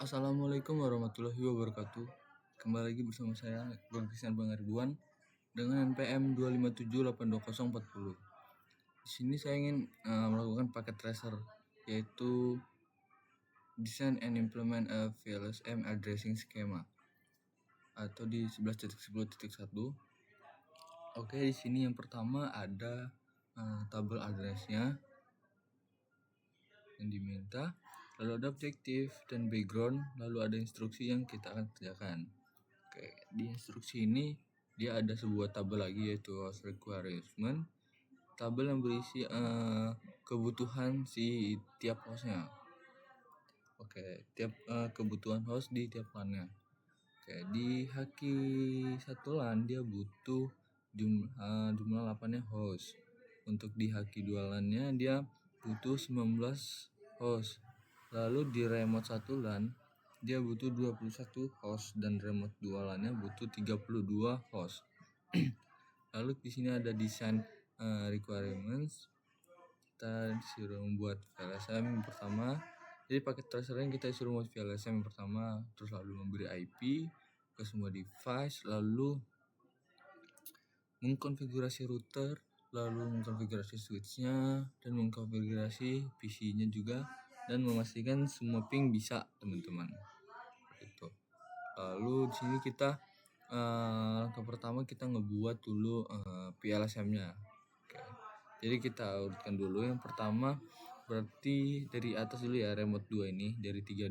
Assalamualaikum warahmatullahi wabarakatuh. Kembali lagi bersama saya, Bang Christian Pangaribuan dengan NPM 2578240. Di sini saya ingin melakukan paket tracer, yaitu Design and Implement a VLSM Addressing Schema atau di 11.10.1. Oke, di sini yang pertama ada tabel addressnya yang diminta, lalu ada objektif dan background, lalu ada instruksi yang kita akan kerjakan. Oke, di instruksi ini dia ada sebuah tabel lagi, yaitu host requirement, tabel yang berisi kebutuhan si tiap hostnya. Oke, tiap kebutuhan host di tiap LAN-nya. Oke, di haki satu LAN dia butuh jumlah 8 host. Untuk di haki 2 LAN-nya dia butuh 19 host. Lalu di remote 1 LAN dia butuh 21 host dan remote 2 LAN-nya butuh 32 host. Lalu di sini ada design requirements. Kita disuruh membuat VLSM yang pertama. Jadi paket tracer yang kita disuruh membuat VLSM yang pertama, terus lalu memberi IP ke semua device, lalu mengkonfigurasi router, lalu mengkonfigurasi switch-nya, dan mengkonfigurasi PC-nya juga, dan memastikan semua ping bisa, teman-teman. Gitu. Lalu di sini kita langkah pertama kita ngebuat dulu VLSM-nya. Oke. Jadi kita urutkan dulu. Yang pertama berarti dari atas dulu ya, remote 2 ini dari 32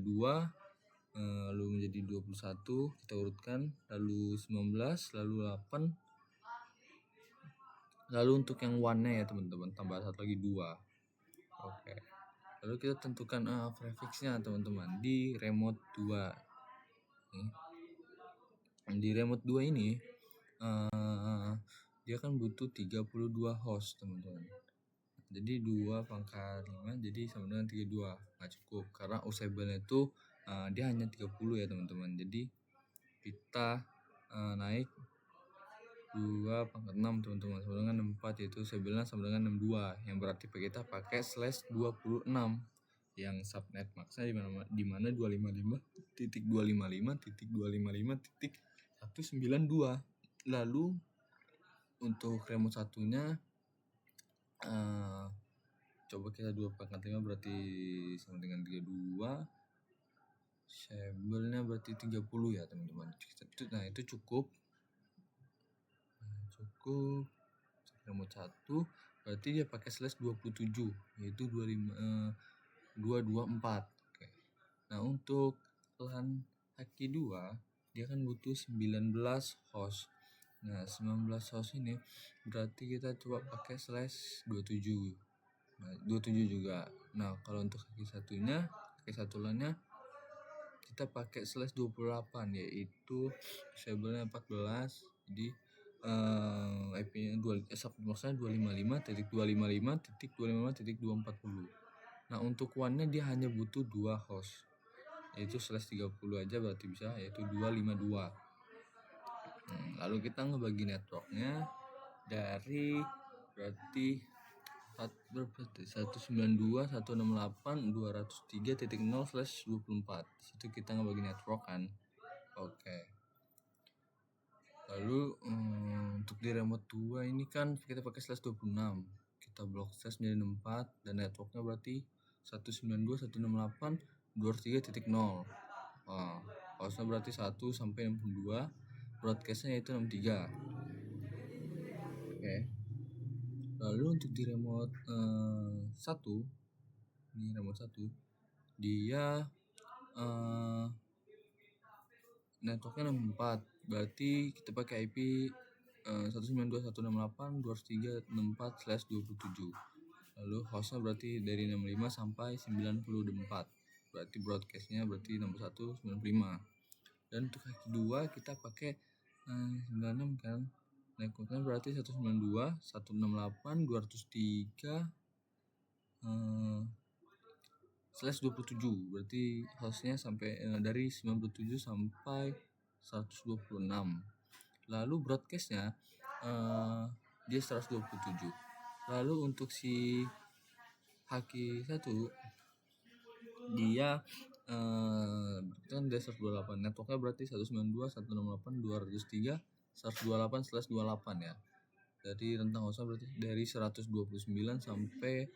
lalu menjadi 21 kita urutkan, lalu 19, lalu 8, lalu untuk yang one-nya ya teman-teman tambah satu lagi 2. Oke. Lalu kita tentukan prefix-nya teman-teman di remote 2. Di remote 2 ini dia kan butuh 32 host teman-teman. Jadi 2 pangkat 5 jadi sama dengan 32. Nggak cukup karena usable-nya itu dia hanya 30 ya teman-teman. Jadi kita naik 2 pangkat 6 teman-teman sama dengan 64, yaitu usable-nya sama dengan 62, yang berarti kita pakai /26 yang subnet maksnya di mana 255.255.255.192. Lalu untuk remote satunya coba kita 2 pangkat 5 berarti sama dengan 32, usable-nya berarti 30 ya teman-teman. Nah itu cukup remote 1 berarti dia pakai /27 yaitu 224. Oke. Nah untuk LAN haki 2 dia kan butuh 19 host. Nah 19 host ini berarti kita coba pakai /27. Nah 27 juga. Nah kalau untuk haki satunya, haki satu LAN-nya kita pakai /28 yaitu usable-nya 14. Jadi IP-nya maksudnya 255.255.255.240. Nah untuk one-nya dia hanya butuh 2 host, yaitu /30 aja berarti bisa, yaitu 252. Lalu kita ngebagi networknya dari berarti 192.168.203.0/24. Situ kita ngebagi network kan. Oke. Lalu untuk di remote 2 ini kan kita pakai /26. Kita block slash menjadi 64 dan networknya berarti 192.168.203.0. Hostnya berarti 1 sampai 62, broadcastnya yaitu 63. Oke. Lalu untuk di remote 1 dia networknya 64, berarti kita pakai IP 192.168.203.64/27. Lalu hostnya berarti dari 65 sampai 94, berarti broadcastnya berarti 6195. Dan untuk haki 2 kita pakai 96 kan, networknya berarti 192.168.203/27, berarti hostnya sampai dari 97 sampai 126. Lalu broadcastnya dia 127. Lalu untuk si haki 1 dia kan dasar 28 networknya berarti 192.168.203 128/28 ya. Jadi rentang hostnya berarti dari 129 sampai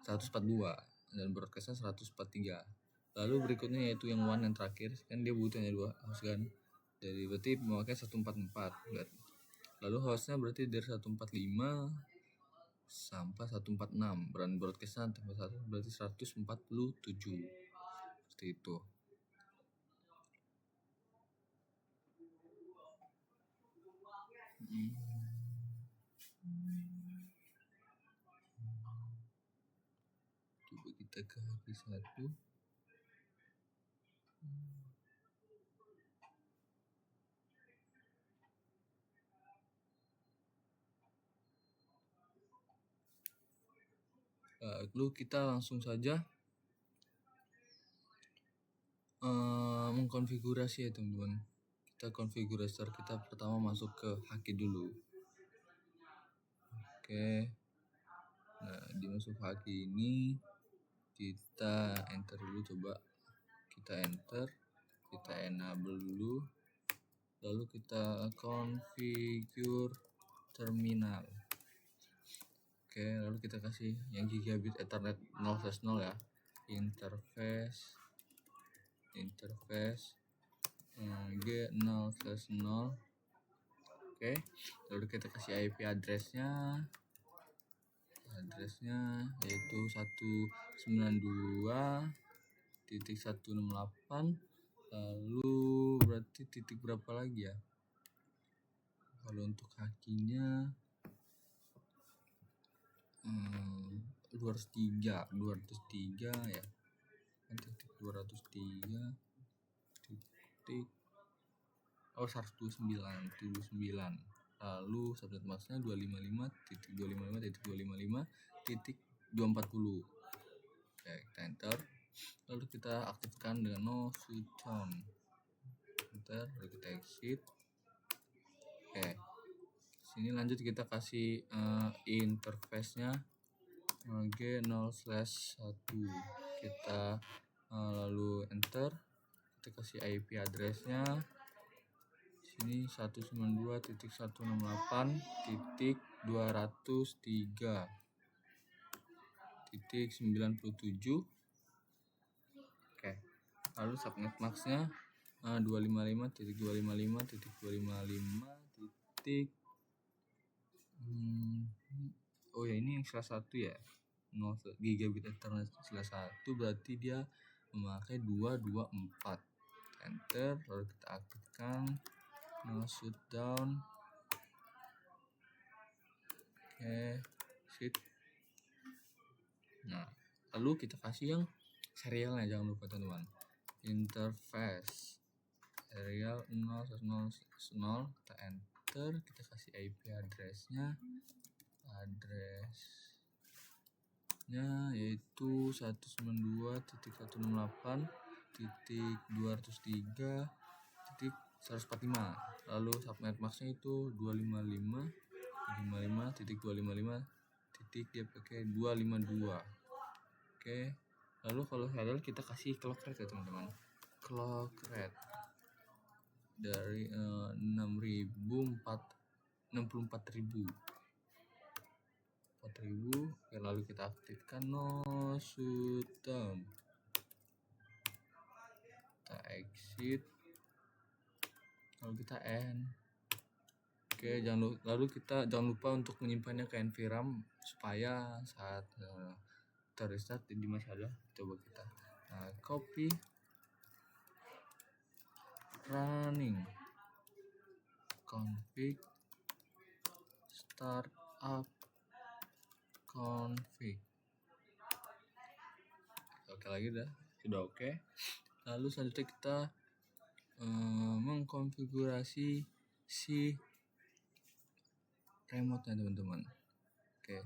142 dan broadcastnya 143. Lalu berikutnya yaitu yang one yang terakhir, kan dia butuhnya 2 host kan, jadi berarti memakai 144. Lalu hostnya berarti dari 145 sampai 146, dan broadcastnya tambah 1 berarti 147, seperti itu. Coba kita ke HP1. Lalu kita langsung saja mengkonfigurasi ya teman-teman. Kita konfigurator kita pertama masuk ke Haki dulu. Oke. Nah, di masuk Haki ini kita enter dulu, coba kita enter, kita enable dulu, lalu kita configure terminal. Oke, lalu kita kasih yang gigabit Ethernet 0/0 ya, interface G0/0. Oke, lalu kita kasih IP addressnya yaitu 192.168. lalu berarti titik berapa lagi ya kalau untuk hakinya? 203 ya kan, titik 203 titik 129. Lalu subnet masknya 255.255.240. Oke, kita enter. Lalu kita aktifkan dengan no shutdown. Enter, lalu kita exit. Oke. Sini lanjut kita kasih interface-nya G0/1. Kita lalu enter. Kita kasih IP address-nya. Sini 192.168.203.97. Oke. Lalu subnet max-nya 255.255.255. Oh ya, ini yang salah satu ya, 0 gigabit Ethernet salah satu, berarti dia memakai 224. Enter, lalu kita aktifkan no shutdown. Oke, sit. Nah, lalu kita kasih yang serialnya, jangan lupa teman-teman. Interface serial 0/0. Kita enter, kita kasih IP addressnya yaitu 192.168.203.145. lalu subnet max-nya itu 255.255 dia pakai 252. Oke, lalu kalau serial kita kasih clock rate ya teman-teman. Clock rate dari 64.000. Oke, lalu kita aktifkan no shutdown. Kita exit, lalu kita end. Oke, lalu kita jangan lupa untuk menyimpannya ke NVRAM supaya saat terrestart jadi masih ada. Coba kita copy running config startup config. Oke, lagi sudah oke. Lalu selanjutnya kita mengkonfigurasi si remote-nya teman-teman. Oke.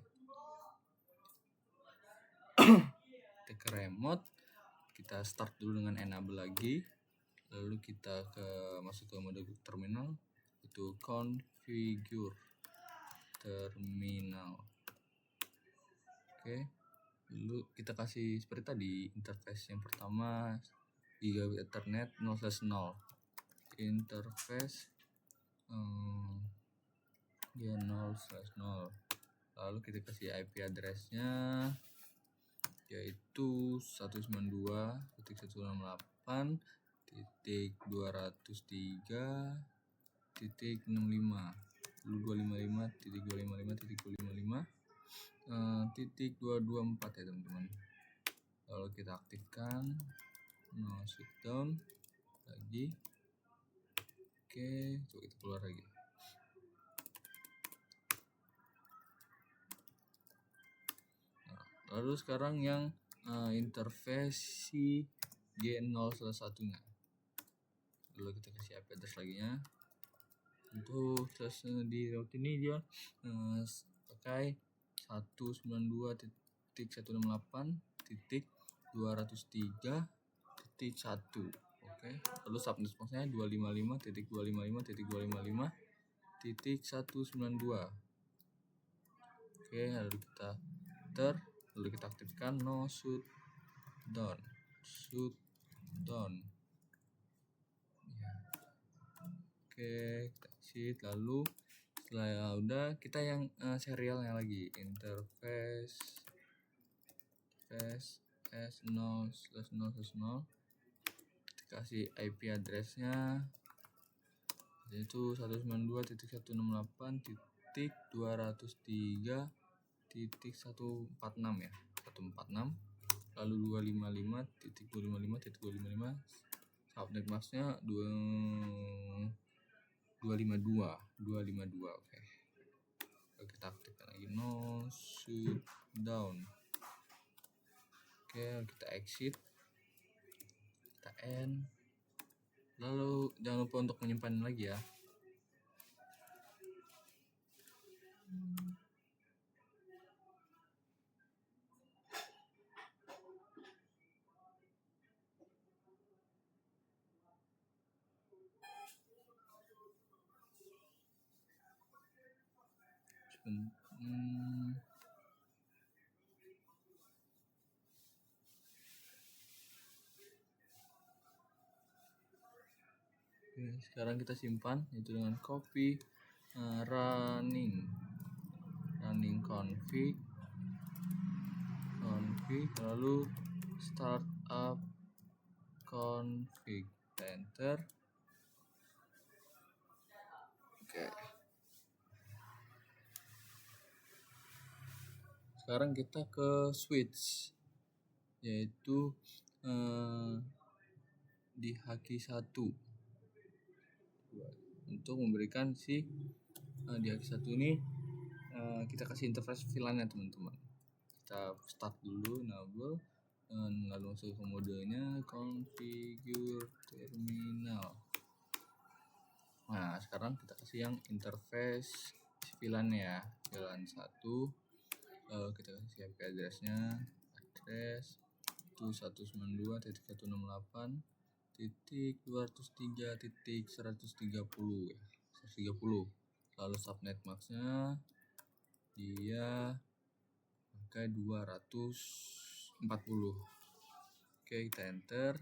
Kita ke remote, kita start dulu dengan enable lagi, lalu kita masuk ke mode terminal, itu configure terminal. Oke, lalu kita kasih seperti tadi, interface yang pertama gigabit Ethernet 0/0. Interface ya 0/0. Lalu kita kasih IP address-nya yaitu 192.168.203.65 255.255.255.224 ya teman-teman. Lalu kita aktifkan no shutdown lagi. Oke, coba kita keluar lagi. Lalu sekarang yang interface G0/1-nya. Lalu kita kasih IP address lagi nya. Untuk di route ini dia pakai 192.168.203.1. Oke. Lalu subnet max-nya 255.255.255.192. Oke, lalu kita lalu kita aktifkan no shutdown. Ya. Oke, kita exit. Lalu setelah udah kita yang serialnya lagi interface S0/0/0 kasih IP address-nya yaitu 192.168.203.146 ya 146. Lalu 255.255.255 subnet max-nya 252. Oke. Lalu kita aktifkan lagi no shutdown. Oke, kita exit, kita end. Lalu jangan lupa untuk menyimpan lagi ya. Oke, sekarang kita simpan itu dengan copy running config lalu startup config, enter. Oke. Sekarang kita ke switch yaitu di H1 untuk memberikan di H1 ini kita kasih interface VLAN-nya teman-teman. Kita start dulu enable lalu masuk ke modenya configure terminal. Nah, sekarang kita kasih yang interface VLAN ya, VLAN 1. Kita kasih IP address-nya, address itu 192.168.203.130 ya, 130. Lalu subnet max-nya dia pakai 240. Oke, kita enter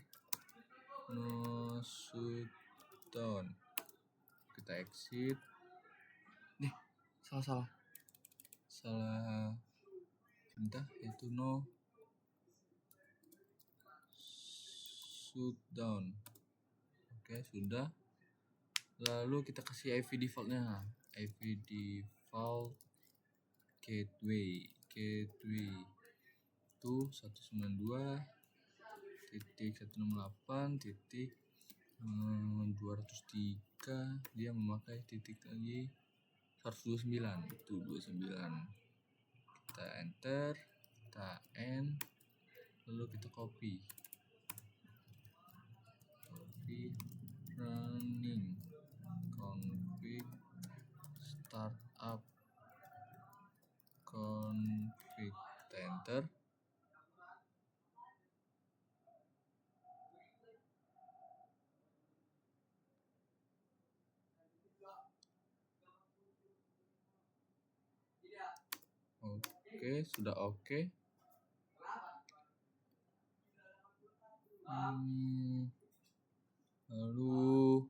no shutdown, kita exit. Salah pindah itu no shutdown. Oke, sudah. Lalu kita kasih IP defaultnya, IP default gateway itu 192.168.203. dia memakai titik lagi 129 itu 29. Kita enter, kita end, lalu kita copy running config startup config, kita enter. Oke, sudah oke. Lalu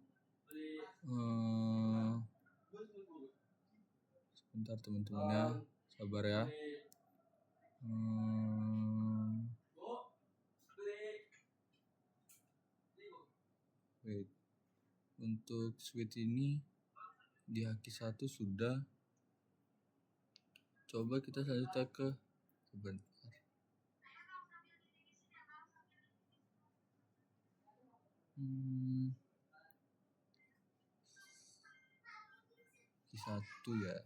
sebentar teman-teman ya, sabar ya. Wait. Untuk switch ini di haki 1 sudah. Coba kita selanjutnya ke sebentar. Haki 1 ya.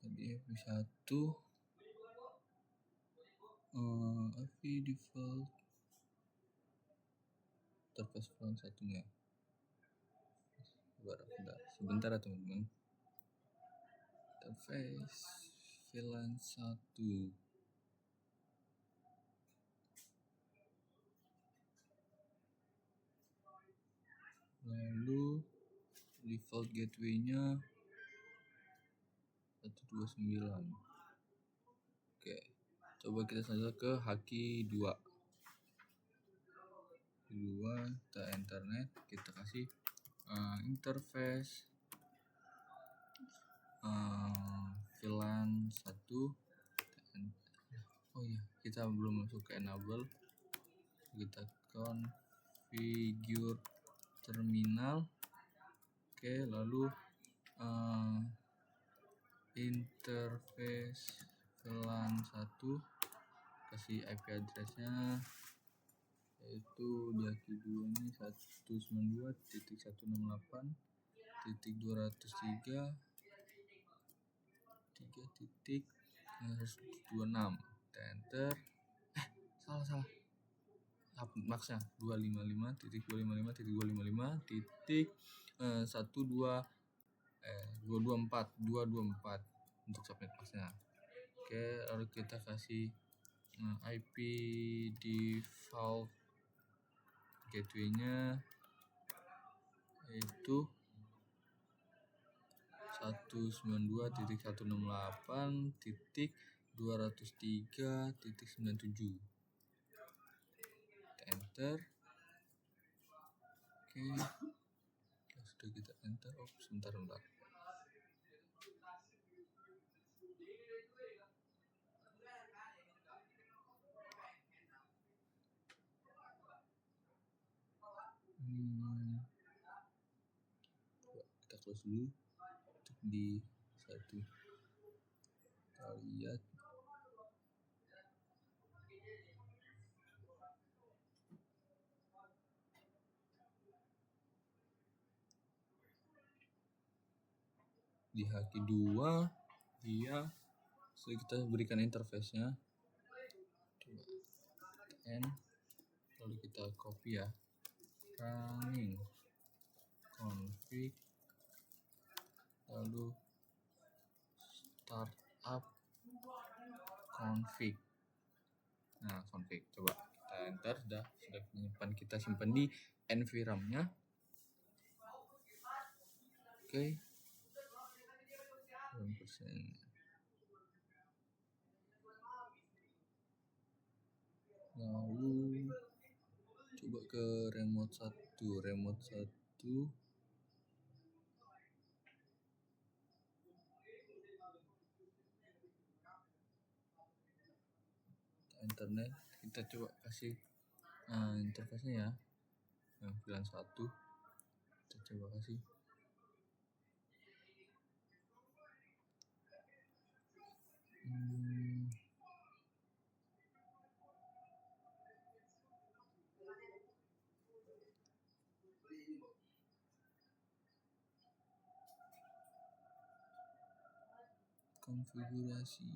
Jadi F1 AV default interface VLAN 1 nya. Sebentar ya teman-teman. Interface VLAN 1. Lalu default gateway-nya 129. Oke. Coba kita saja ke haki 2. Kita internet, kita kasih interface VLAN 1. Oh iya, kita belum masuk ke enable. Kita configure terminal. Oke, lalu interface VLAN 1, kasih IP address-nya, yaitu di haki 2 ini 192.168.3.3.126. Enter. Salah. Maksnya 254 untuk subnet maksnya. Oke, lalu kita kasih IP default gateway-nya yaitu 192.168.203.97. Enter. Oke. Sudah kita enter. Sebentar. Kita close dulu untuk di 1. Kita lihat. Di haki 2 dia sudah kita berikan interface-nya. Coba N, lalu kita copy ya, running config, lalu startup config. Nah, config, coba kita enter. Sudah kita simpan di NVRAM-nya. Oke. 1%. Lalu coba ke remote 1. Internet, kita coba kasih interface-nya ya, yang VLAN 1. Kita coba kasih. Konfigurasi.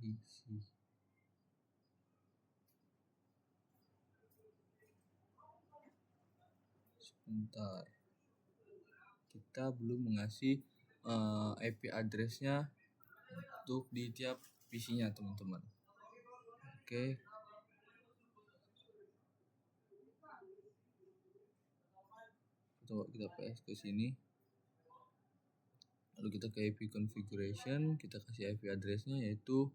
Isi. Sebentar, kita belum mengasih IP addressnya untuk di tiap PC-nya teman-teman. Oke. Coba kita PS ke sini. Lalu kita ke IP configuration, kita kasih IP addressnya yaitu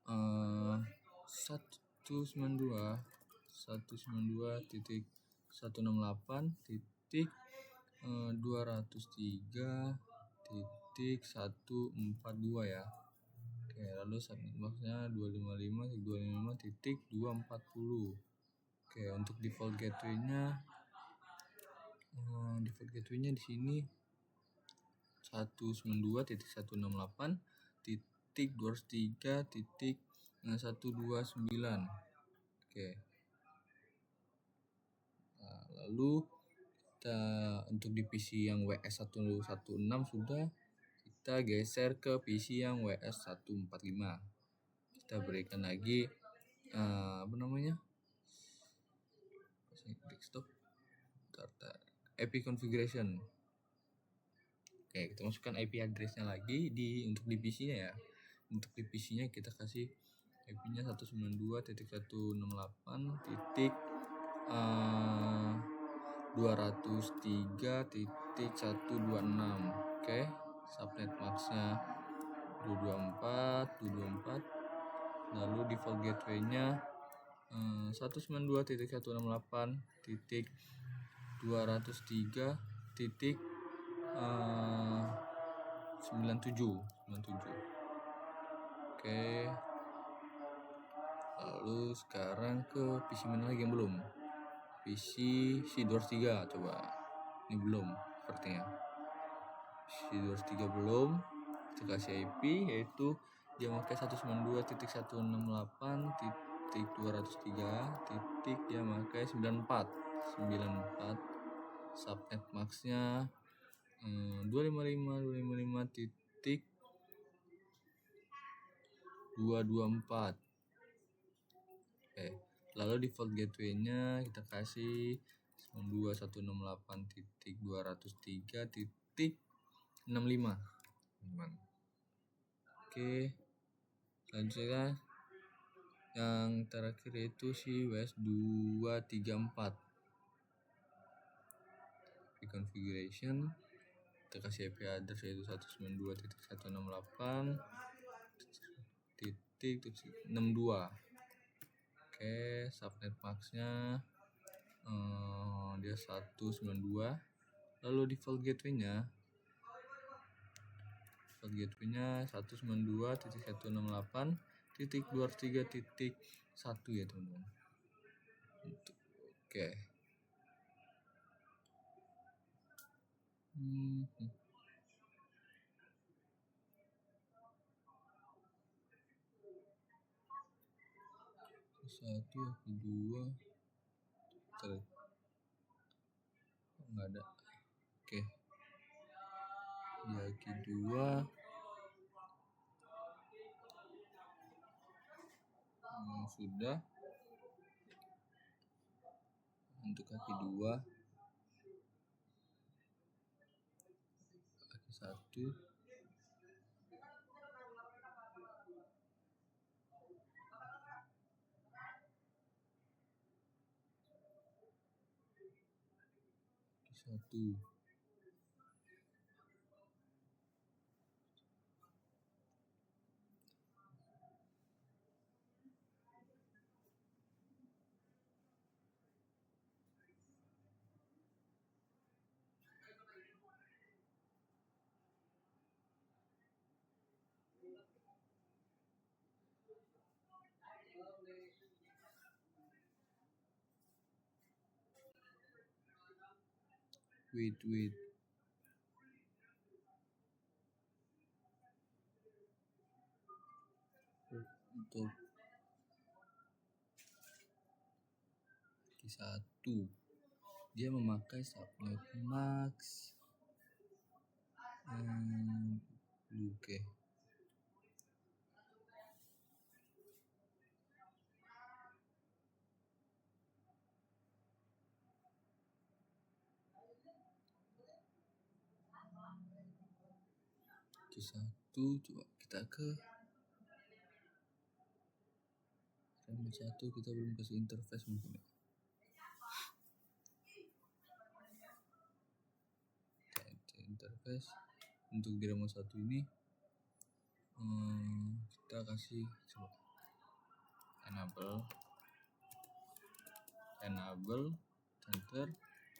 192.168.203.142 ya. Oke, lalu subnet masknya 255.255.240. Oke, untuk default gateway-nya di sini 192.168.203.129. Oke. Nah, lalu kita untuk di PC yang WS116 sudah, kita geser ke PC yang WS145. Kita berikan lagi desktop IP configuration. Oke, kita masukkan IP address-nya lagi untuk di PC-nya ya. Untuk di PC-nya kita kasih IP-nya 192.168.203.126. Oke, subnet max-nya 224. Lalu default gateway-nya 192.168.203.97. Oke. Lalu sekarang ke PC mana lagi yang belum? PC C203 coba. Ini belum sepertinya. C203 belum. Kita kasih IP yaitu dia pakai 192.168.203. Dia pakai 94. Subnet max-nya 255.255.224. Lalu default gateway-nya kita kasih 192.168.203.65. Oke. Selanjutnya yang terakhir itu si WS234. Di configuration kita kasih IP address yaitu 192.168.62. Oke, subnet max-nya dia 192. Lalu default gateway-nya 192.168.203.1 ya teman-teman. Oke. Satu, kedua, nggak ada. Oke. Yang kedua sudah. Untuk kaki 2, kaki 1, kaki 1. Wait. Untuk kaki 1 dia memakai subnet max oke. satu, coba kita ke remote 1, kita belum kasih interface mungkin ya. Interface untuk di remote 1 ini kita kasih coba enable enter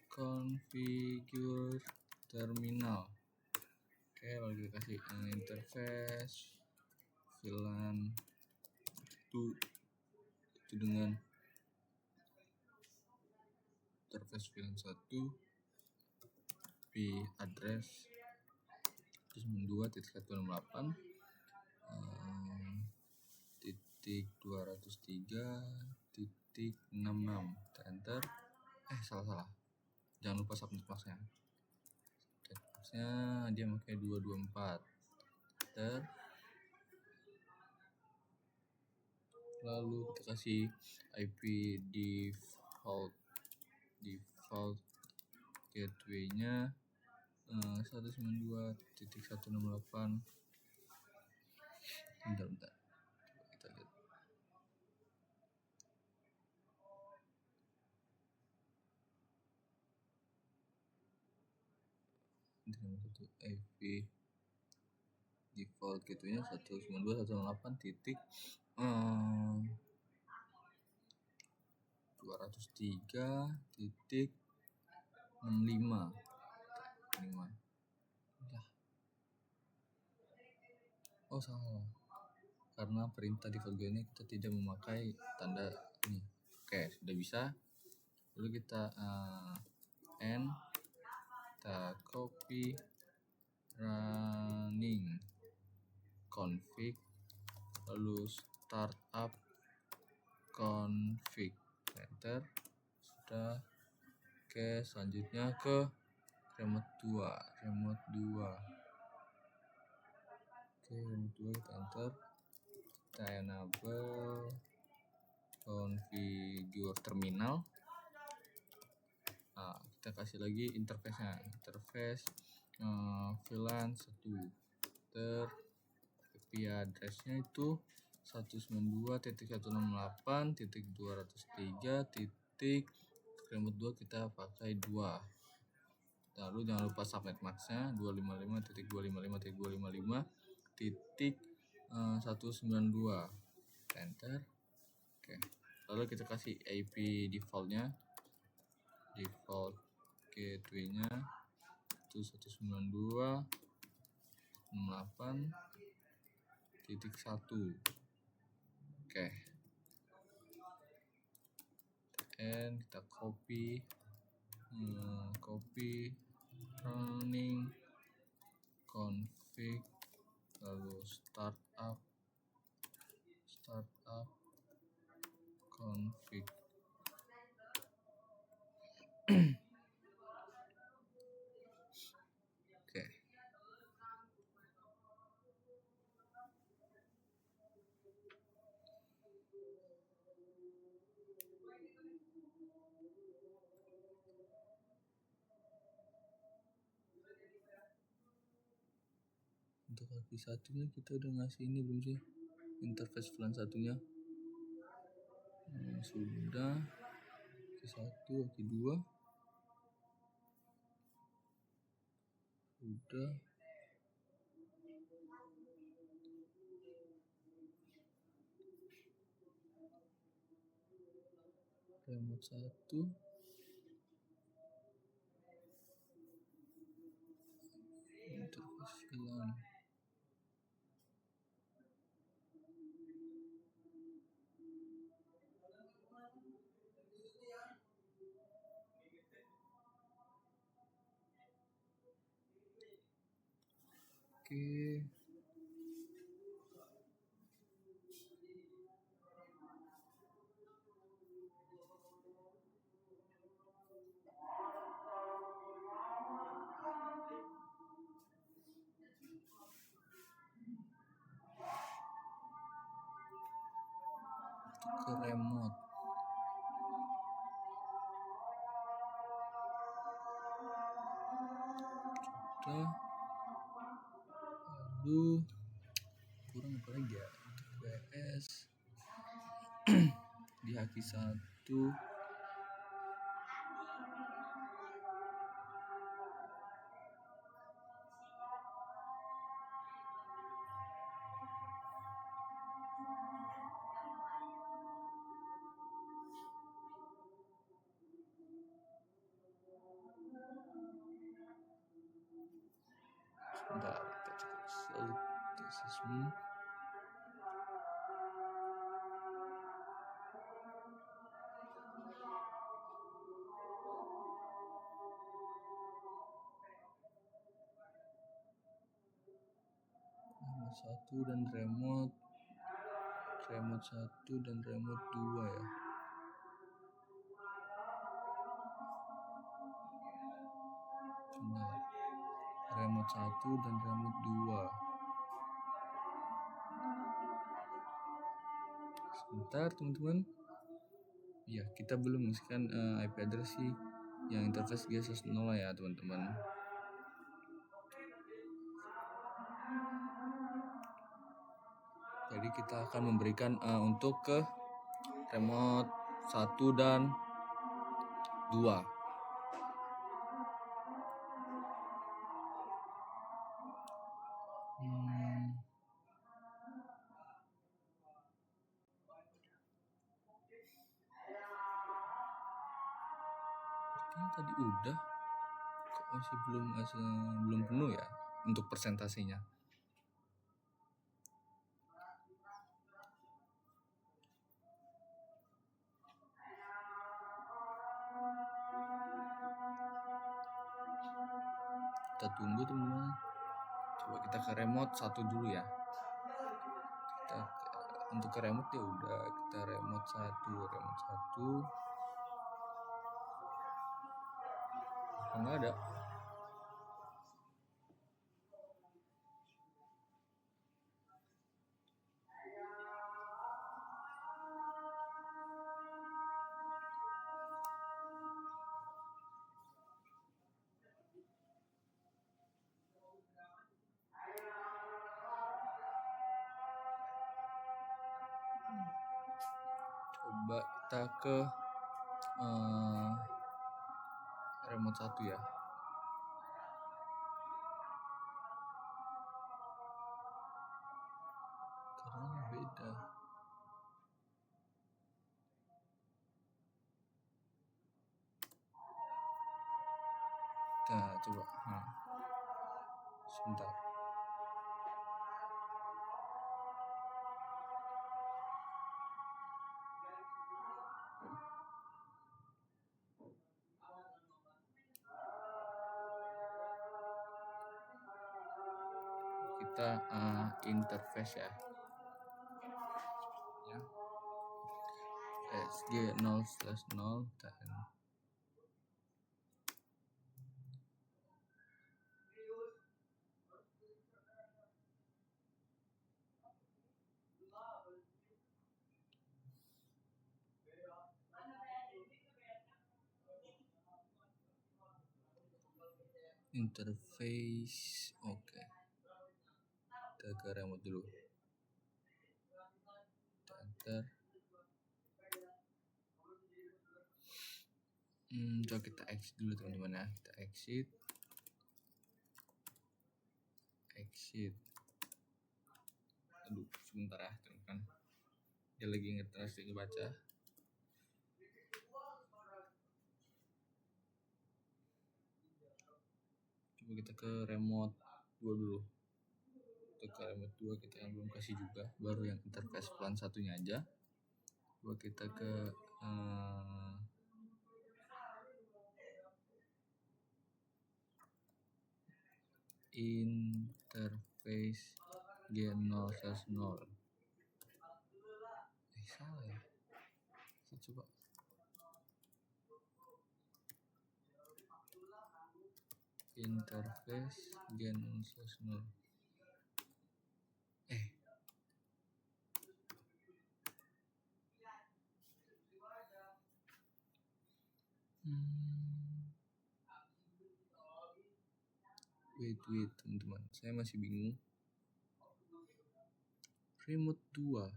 configure terminal. Oke, lalu kita kasih interface VLAN 1 itu dengan interface VLAN 1 IP address 192.168 .203.66. Enter. Salah. Jangan lupa subnet masknya. Dia pakai 224. Enter. Lalu kita kasih IP default gateway-nya 192.168. Bentar. Kita lihat. IP default gateway-nya 192.168.203.65. Salah. Karena perintah default gateway kita tidak memakai tanda ini. Oke, sudah bisa. Lalu kita kita copy running config, lalu startup config, enter. Sudah. Oke, selanjutnya ke remote 2. Oke, remote 2 kita enter. Kita enable configure terminal. Kita kasih lagi interface-nya. Interface VLAN 1. IP address-nya itu 192.168.203. Remote 2 kita pakai 2. Lalu jangan lupa subnet max-nya 255.255.255.192. Enter. Oke. Lalu kita kasih IP default-nya. Default gateway-nya itu 192.168.1. Oke. Dan kita copy running config, lalu startup config. Oke. Untuk IP satunya kita udah ngasih ini belum sih? Interface VLAN satunya. Sudah. IP 1, IP 2. Sudah. Remote 1. Interface VLAN. Oke. Ke remote. Sudah. Lalu kurang apa lagi ya untuk PS di Haki 1 sebentar kita cek result assessment. Remote 1 dan remote 1 dan remote 2 ya. Benar. Remote 1 dan remote 2. Sebentar teman-teman. Ya, kita belum mengisikan IP address sih yang interface G100 ya teman-teman. Jadi kita akan memberikan untuk ke remote 1 dan 2. Sepertinya tadi udah, kok masih belum penuh ya untuk persentasenya. Kita tunggu teman-teman. Coba kita ke remote 1 dulu ya. Untuk ke remote ya udah, kita remote 1. Enggak ada. Coba kita ke remote 1 ya. Karena beda. Kita coba. Sebentar. Kita interface ya. SG 0/0 dan interface. Oke. Kita ke remote dulu. Kita enter. Coba kita exit dulu teman-teman ya. Kita exit. Aduh, sebentar ya teman-teman. Dia lagi nge-translate baca. Coba kita ke remote 2 dulu. Kita ke remote 2 kita yang belum kasih juga, baru yang interface plan satunya aja. Coba kita ke interface G0/0. Salah ya. Kita coba. Interface G0/0. Wait teman-teman, saya masih bingung remote 2.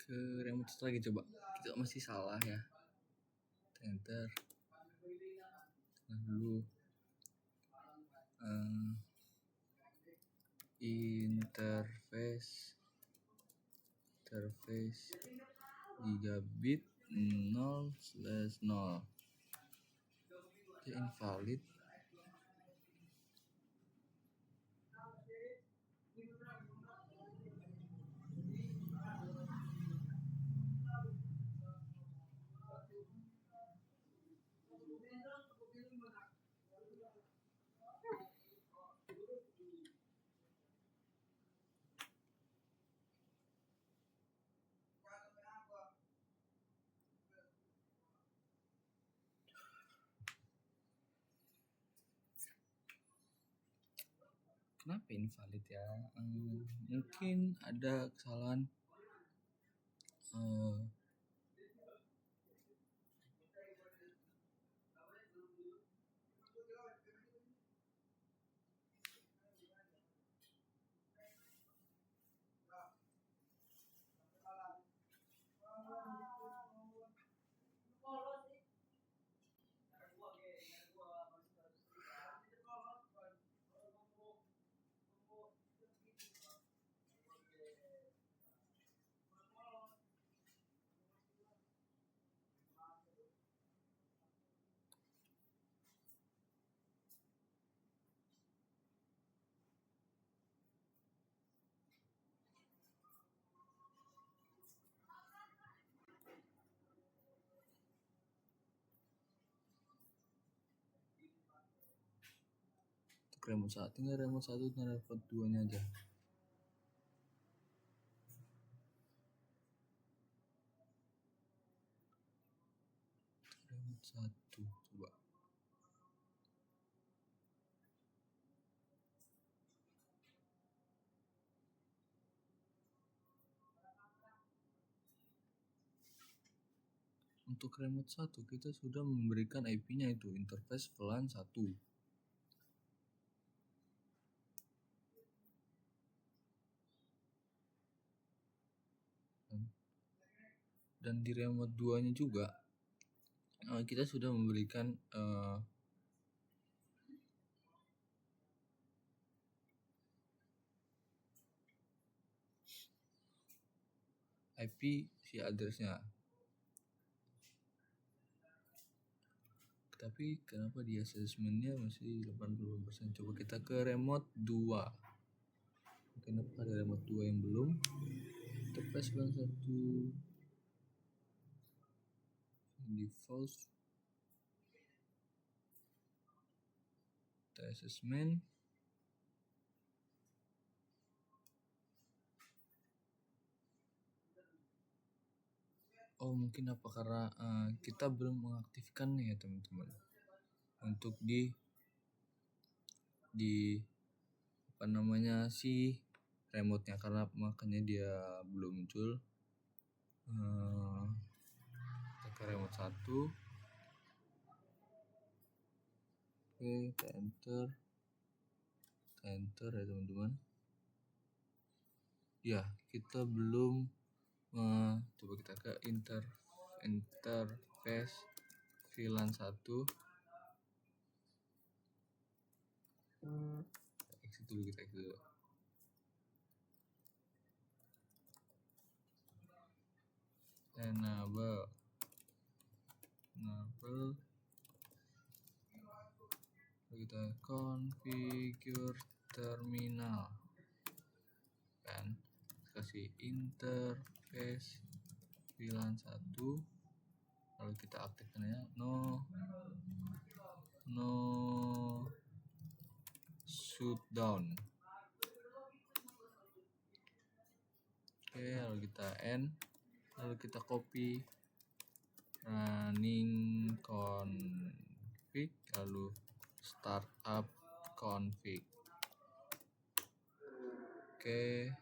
Ke remote satu lagi, coba kita masih salah ya. Enter dulu interface gigabit 0/0 invalid. Kenapa invalid ya? Mungkin ada kesalahan remote 1, tinggal remote 1 dan remote 2 nya aja. Remote 1 coba. Untuk remote 1 kita sudah memberikan IP-nya itu interface VLAN 1. Dan di remote 2 nya juga kita sudah memberikan IP si address-nya. Tapi kenapa di assessment-nya masih 80%? Coba kita ke remote 2. Kenapa ada remote 2 yang belum? Interface VLAN 1 default assessment. Oh, mungkin apa karena kita belum mengaktifkan ya teman-teman untuk di apa namanya si remote-nya, karena makanya dia belum muncul. Kita ke remote 1. Oke, kita enter ya teman-teman. Ya, kita belum coba kita ke interface VLAN 1. Kita exit dulu. Enable kita configure terminal kan, kasih interface VLAN 1, lalu kita aktifkan ya, no shutdown. Oke, lalu kita end, lalu kita copy running config, lalu startup config. Oke,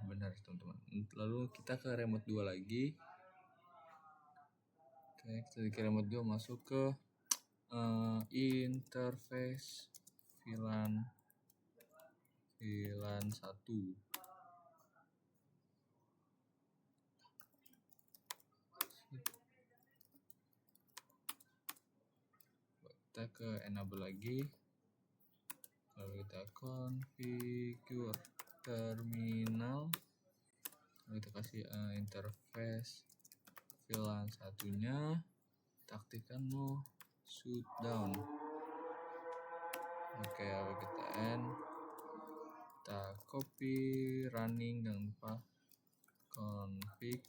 benar teman-teman. Lalu kita ke remote 2 lagi. Oke, kita ke remote 2, masuk ke interface VLAN 1. Kita ke enable lagi, lalu kita configure terminal, lalu kita kasih interface VLAN 1-nya, kita aktifkan no shutdown. Oke, lalu kita end, kita copy running, jangan lupa config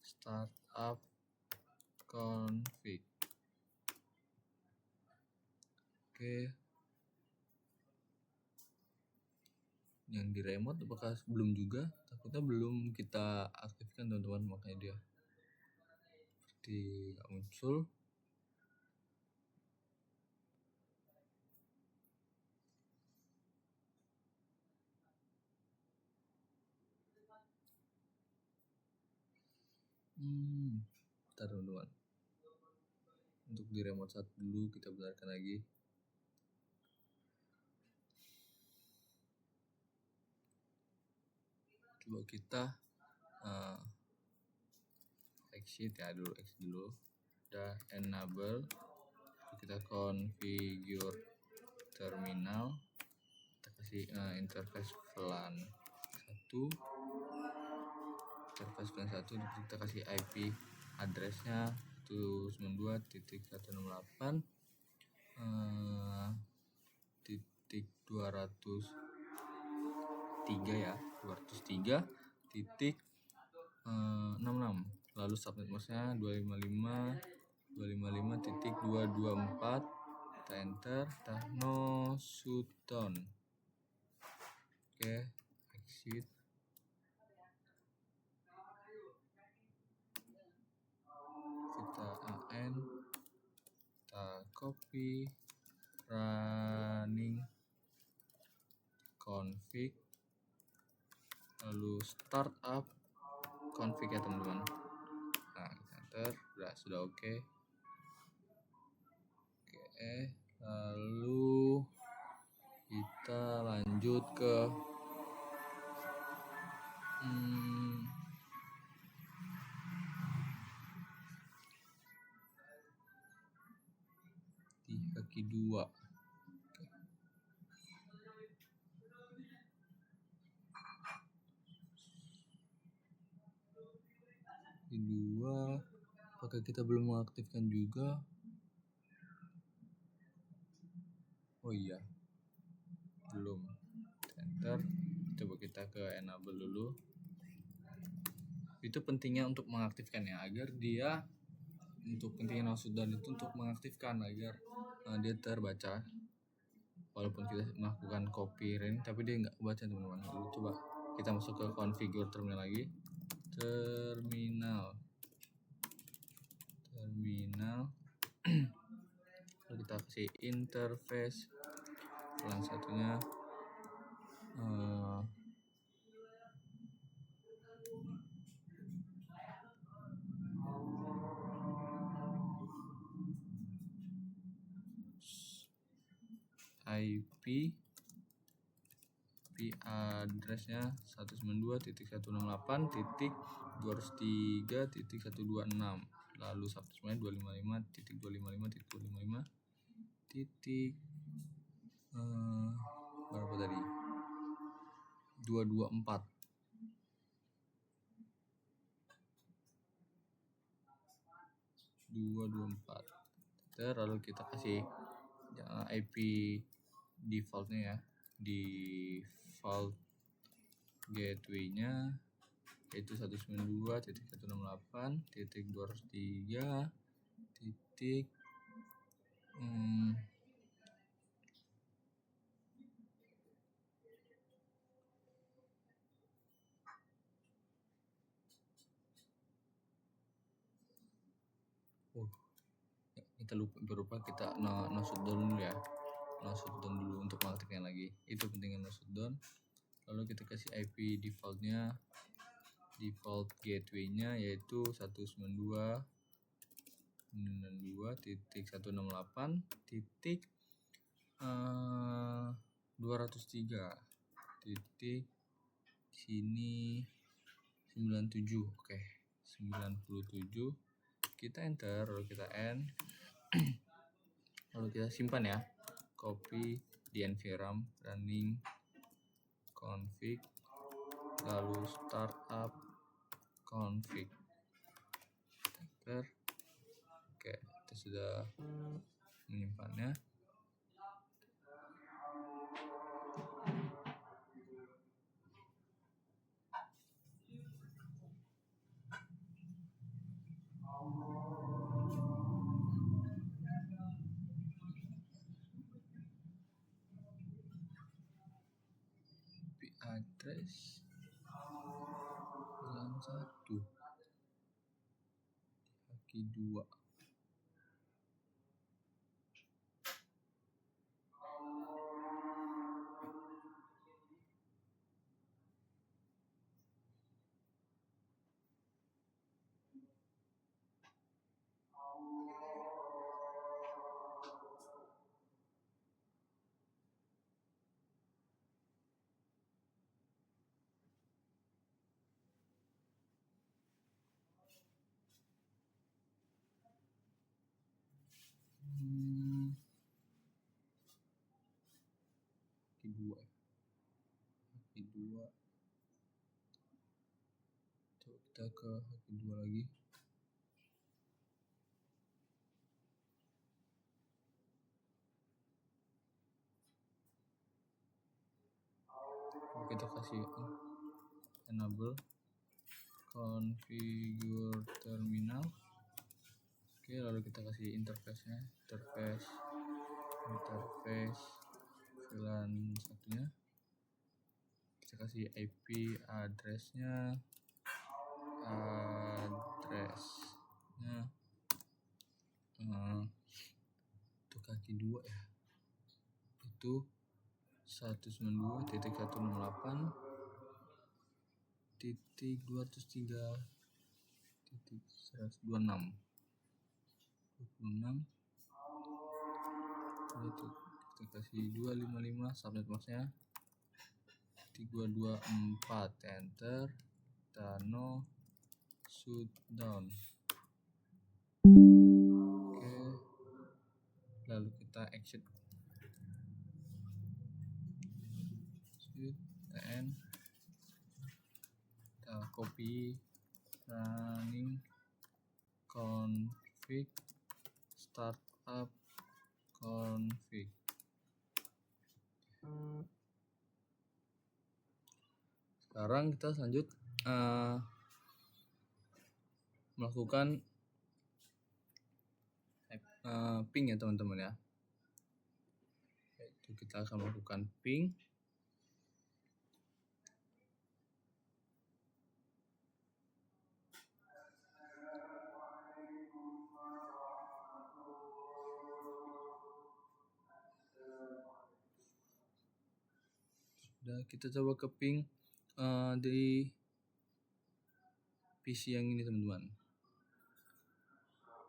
startup config. Oke, yang di remote apakah belum juga? Takutnya belum kita aktifkan teman-teman, makanya dia seperti nggak muncul. Bentar teman-teman, untuk di remote 1 dulu kita benarkan lagi. Coba kita exit dulu. Udah enable, kita configure terminal, kita kasih interface VLAN 1. Interface VLAN 1 kita kasih IP addressnya 192.168 titik 203 ya, 203 titik 66, lalu subnet masknya 255.224, kita enter, kita no shutdown. Oke, exit, kita end, kita copy running config, lalu startup config ya teman-teman. Nah, kita enter, sudah oke. Lalu kita lanjut ke di kaki 2. Kedua, apakah kita belum mengaktifkan juga? Oh iya, belum. Enter, coba kita ke enable dulu. Itu pentingnya untuk mengaktifkannya, agar dia untuk pentingnya shutdown itu untuk mengaktifkan agar dia terbaca. Walaupun kita melakukan copy ring, tapi dia nggak baca teman-teman. Lalu coba kita masuk ke configure terminal lagi. Terminal lalu kita kasih interface VLAN 1-nya IP addressnya 192.168.203.126, lalu subnetnya 255.255.255 berapa tadi, 224. Lalu kita kasih IP defaultnya ya, default gateway-nya yaitu 192.168.203 titik kita lupa kita no shutdown dulu ya, no shutdown dulu untuk prakteknya lagi. Itu pentingnya no shutdown. Lalu kita kasih IP default gateway-nya yaitu 192.168.203 titik sini 97. Oke, 97. Kita enter, lalu kita end. Lalu kita simpan ya. Copy di nvram running config, lalu startup config. Enter. Oke, kita sudah menyimpannya. Address jalan 1 kaki 2. Kaki 2. Coba kita ke kaki 2 lagi. Kita kasih enable configure terminal. Oke, lalu kita kasih interface-nya, interface VLAN satunya. Kita kasih IP address-nya untuk kaki 2 ya, itu 192.168.203.126. Kita kasih 255 subnet mask-nya 324, enter. Kita no shutdown. Oke, lalu kita exit, kita end, kita copy running config startup config. Sekarang kita lanjut melakukan ping ya teman-teman ya. Itu kita akan melakukan ping. Sudah, kita coba ke ping di PC yang ini teman-teman.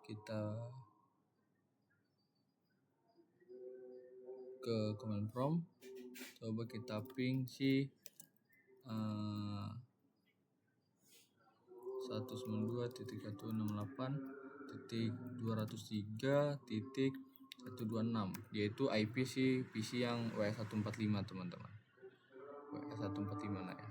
Kita ke command prompt, coba kita ping si 192.168.203.126, yaitu IP si PC yang WS145 teman-teman. WS145 lah ya.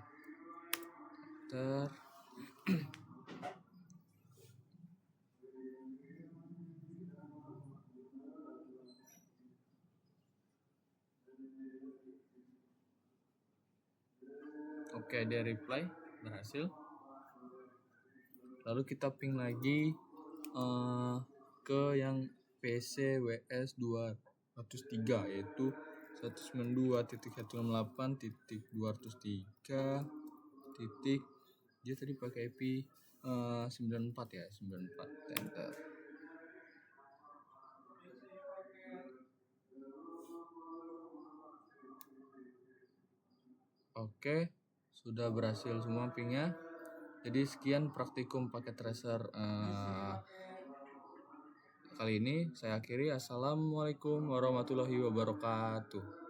Oke, dia reply berhasil. Lalu kita ping lagi ke yang PCWS 203 yaitu 192.168.203 titik, dia tadi pakai IP 94 ya, 94 enter. Oke, sudah berhasil semua pingnya. Jadi sekian praktikum paket tracer kali ini saya akhiri. Assalamualaikum warahmatullahi wabarakatuh.